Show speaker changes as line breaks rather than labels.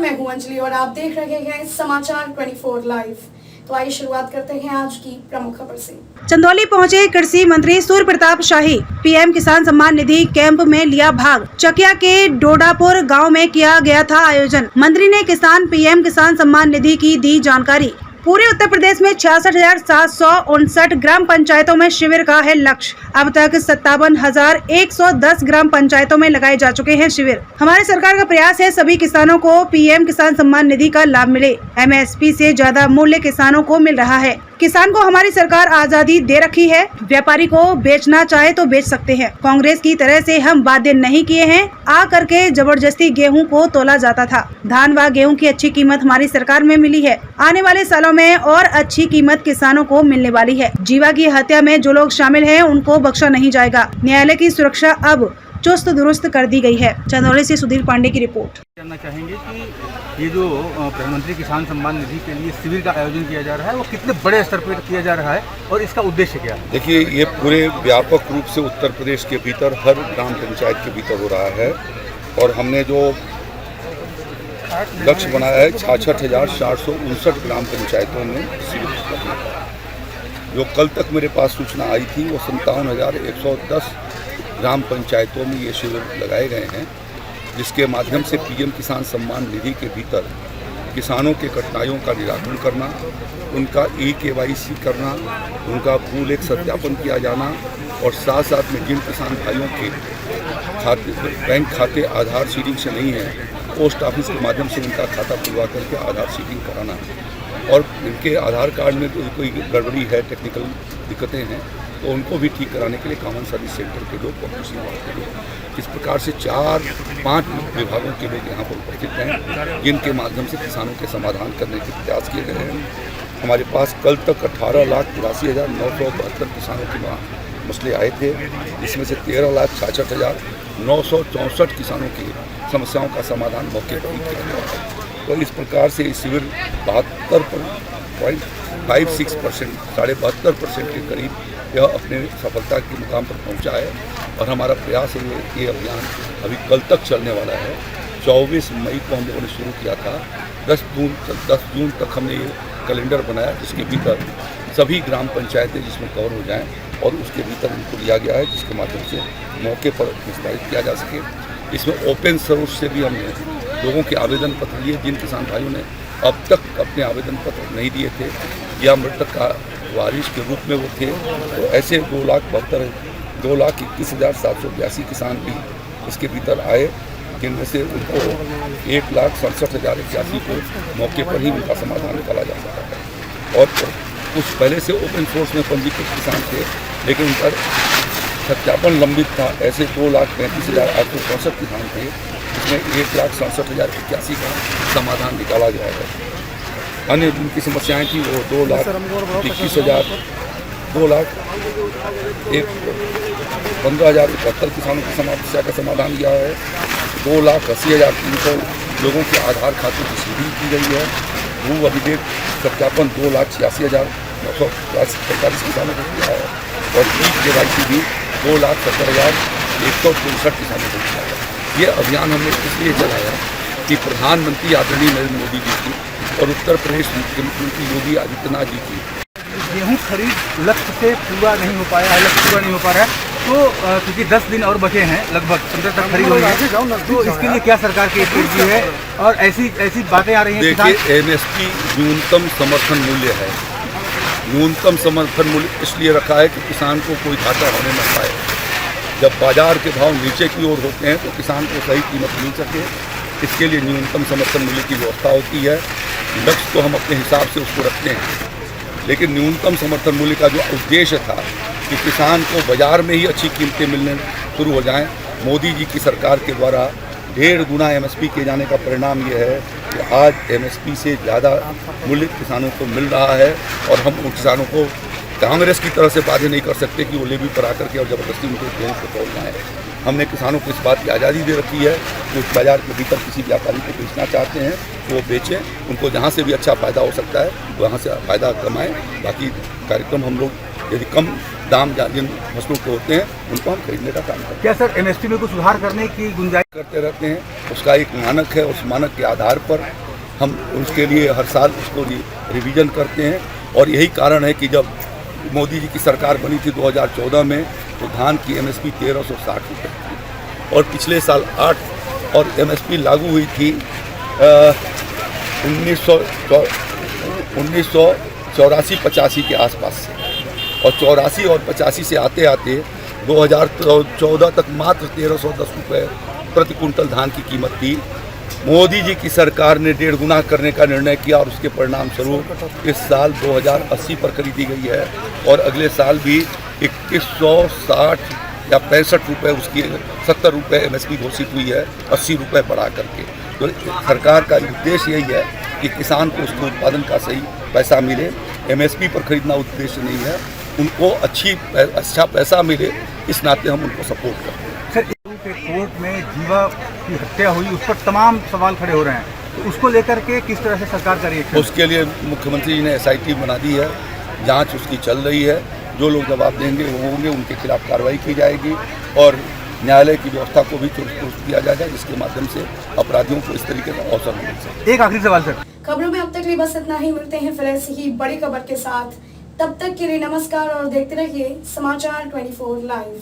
मैं हूं अंजलि और आप देख रहे हैं समाचार 24 लाइव। तो आइए शुरुआत करते हैं आज की प्रमुख खबर से।
चंदौली पहुंचे कृषि मंत्री सूर्य प्रताप शाही। पीएम किसान सम्मान निधि कैंप में लिया भाग। चकिया के डोडापुर गांव में किया गया था आयोजन। मंत्री ने पीएम किसान सम्मान निधि की दी जानकारी। पूरे उत्तर प्रदेश में 66,759 ग्राम पंचायतों में शिविर का है लक्ष्य। अब तक 57,110 ग्राम पंचायतों में लगाए जा चुके हैं शिविर। हमारी सरकार का प्रयास है सभी किसानों को पीएम किसान सम्मान निधि का लाभ मिले। एमएसपी से ज्यादा मूल्य किसानों को मिल रहा है। किसान को हमारी सरकार आजादी दे रखी है। व्यापारी को बेचना चाहे तो बेच सकते हैं। कांग्रेस की तरह से हम वादे नहीं किए हैं। आ करके जबरदस्ती गेहूं को तोला जाता था। धान व गेहूं की अच्छी कीमत हमारी सरकार में मिली है। आने वाले सालों में और अच्छी कीमत किसानों को मिलने वाली है। जीवा की हत्या में जो लोग शामिल हैं उनको बख्शा नहीं जाएगा। न्यायालय की सुरक्षा अब चुस्त दुरुस्त कर दी गई है। चंदौली से सुधीर पांडे की रिपोर्ट।
जानना चाहेंगे कि ये जो प्रधानमंत्री किसान सम्मान निधि के लिए शिविर का आयोजन किया जा रहा है वो कितने बड़े स्तर पर किया जा रहा है और इसका उद्देश्य क्या है?
देखिए, ये पूरे व्यापक रूप से उत्तर प्रदेश के भीतर हर ग्राम पंचायत के भीतर हो रहा है और हमने जो लक्ष्य बनाया है 66,459 ग्राम पंचायतों में शिविर करने का। जो कल तक मेरे पास सूचना आई थी वो 57,110 ग्राम पंचायतों में ये शिविर लगाए गए हैं, जिसके माध्यम से पीएम किसान सम्मान निधि के भीतर किसानों के कठिनाइयों का निराकरण करना, उनका KYC करना, उनका भू लेख सत्यापन किया जाना और साथ साथ में जिन किसान भाइयों के बैंक खाते आधार सीडिंग से नहीं है, पोस्ट ऑफिस के माध्यम से उनका खाता खुलवा करके आधार सीडिंग कराना और इनके आधार कार्ड में कोई गड़बड़ी है, टेक्निकल दिक्कतें हैं तो उनको भी ठीक कराने के लिए कॉमन सर्विस सेंटर के लोग, कोऑपरेटिव विभाग के लोग, इस प्रकार से 4-5 विभागों के लोग यहाँ पर उपस्थित हैं, जिनके माध्यम से किसानों के समाधान करने के प्रयास किए गए हैं। हमारे पास कल तक 18,83,972 किसानों के मसले आए थे, जिसमें से 13,66,964 किसानों की समस्याओं का समाधान मौके पर ही किया गया है। तो इस प्रकार से इस शिविर 72.56%, 72.5% के करीब यह अपने सफलता के मुकाम पर पहुंचा है और हमारा प्रयास है ये अभियान अभी कल तक चलने वाला है। 24 मई को हम लोगों ने शुरू किया था। 10 जून तक हमने ये कैलेंडर बनाया, जिसके भीतर सभी ग्राम पंचायतें जिसमें कवर हो जाएं और उसके भीतर इनको लिया गया है, जिसके माध्यम से मौके पर निस्तारित किया जा सके। इसमें ओपन सोर्स से भी हमने लोगों के आवेदन पत्र लिए। जिन किसान भाइयों ने अब तक अपने आवेदन पत्र नहीं दिए थे या मृतक का वारिस के रूप में वो थे, तो ऐसे 2,21,782 किसान भी इसके भीतर आए, जिनमें से उनको 1,67,081 को मौके पर ही उनका समाधान निकाला जा सका है। और कुछ पहले से ओपन सोर्स में पंजीकृत किसान थे, लेकिन उनका सत्यापन लंबित था। ऐसे 2,35,864 किसान थे, जिसमें 1,67,081 का समाधान निकाला गया है। अन्य जिनकी समस्याएं थी वो 2,21,15,071 किसानों की समस्या का समाधान किया है। 2,80,300 लोगों के आधार खाते की सीडिंग की गई है। भू अभिलेख सत्यापन 2,86,945 किसानों को किया है और KYC भी 2,70,163 किसानों को किया है। ये अभियान हमने इसलिए चलाया कि प्रधानमंत्री आदरणीय नरेंद्र मोदी जी की और उत्तर प्रदेश मुख्यमंत्री योगी आदित्यनाथ जी की
गेहूँ खरीद लक्ष्य से पूरा नहीं हो पाया है, लक्ष्य पूरा नहीं हो पा रहा है, तो क्योंकि 10 दिन और बचे हैं, लगभग 15 तक खरीद होगी, तो इसके लिए क्या सरकार की स्ट्रेटजी है और ऐसी बातें आ रही हैं?
देखिए, MSP न्यूनतम समर्थन मूल्य है। न्यूनतम समर्थन मूल्य इसलिए रखा है कि किसान को कोई घाटा होने न पाए। जब बाजार के भाव नीचे की ओर होते हैं तो किसान को सही कीमत मिल सके, इसके लिए न्यूनतम समर्थन मूल्य की व्यवस्था होती है। लक्ष्य तो हम अपने हिसाब से उसको रखते हैं, लेकिन न्यूनतम समर्थन मूल्य का जो उद्देश्य था कि किसान को बाजार में ही अच्छी कीमतें मिलने शुरू हो जाएं, मोदी जी की सरकार के द्वारा 1.5 गुना MSP किए जाने का परिणाम ये है कि आज MSP से ज़्यादा मूल्य किसानों को मिल रहा है और हम उन किसानों को कांग्रेस की तरह से बाध्य नहीं कर सकते कि वो लेवी पर आकर के और ज़बरदस्ती उनको गेहूँ को तोड़ना है। हमने किसानों को इस बात की आज़ादी दे रखी है कि उस बाज़ार के भीतर किसी व्यापारी को बेचना चाहते हैं वो बेचें, उनको जहाँ से भी अच्छा फ़ायदा हो सकता है वहाँ से फ़ायदा कमाएं। बाकी कार्यक्रम हम लोग यदि कम दाम जिन फसलों के होते हैं उनको हम खरीदने का काम करते हैं।
क्या सर एमएसपी में कुछ सुधार करने की गुंजाइश
करते रहते हैं। उसका एक मानक है, उस मानक के आधार पर हम उसके लिए हर साल उसको रिवीजन करते हैं। और यही कारण है कि जब मोदी जी की सरकार बनी थी 2014 में, तो धान की एमएसपी 1360 रुपये थी और पिछले साल 8 और एमएसपी लागू हुई थी 1984-85 के आसपास से, और 84 और 85 से आते आते 2014 तक मात्र 1310 रुपये प्रति कुंटल धान की कीमत थी। मोदी जी की सरकार ने 1.5 गुना करने का निर्णय किया और उसके परिणाम स्वरूप इस साल 2080 पर खरीदी गई है और अगले साल भी 2160 या 65 रुपये उसकी 70 रुपये एमएसपी घोषित हुई है, 80 रुपये बढ़ा करके। तो सरकार का उद्देश्य यही है कि किसान को उसके उत्पादन का सही पैसा मिले। एमएसपी पर खरीदना उद्देश्य नहीं है, उनको अच्छा पैसा मिले, इस नाते हम उनको सपोर्ट करते हैं।
सर के कोर्ट में जीवा की हत्या हुई, उस पर तमाम सवाल खड़े हो रहे हैं, तो उसको लेकर के किस तरह से सरकार का रिएक्शन?
उसके लिए मुख्यमंत्री जी ने SIT बना दी है, जांच उसकी चल रही है। जो लोग जवाब देंगे वो होंगे, उनके खिलाफ कार्रवाई की जाएगी और न्यायालय की व्यवस्था को भी चुस्त किया जाएगा, जिसके माध्यम से अपराधियों को इस तरीके का अवसर मिल सके।
एक आखिरी सवाल सर।
खबरों में अब तक लिए बस इतना ही। मिलते हैं फिर ऐसी ही बड़ी खबर के साथ। तब तक के लिए नमस्कार और देखते रहिए समाचार 24 लाइव।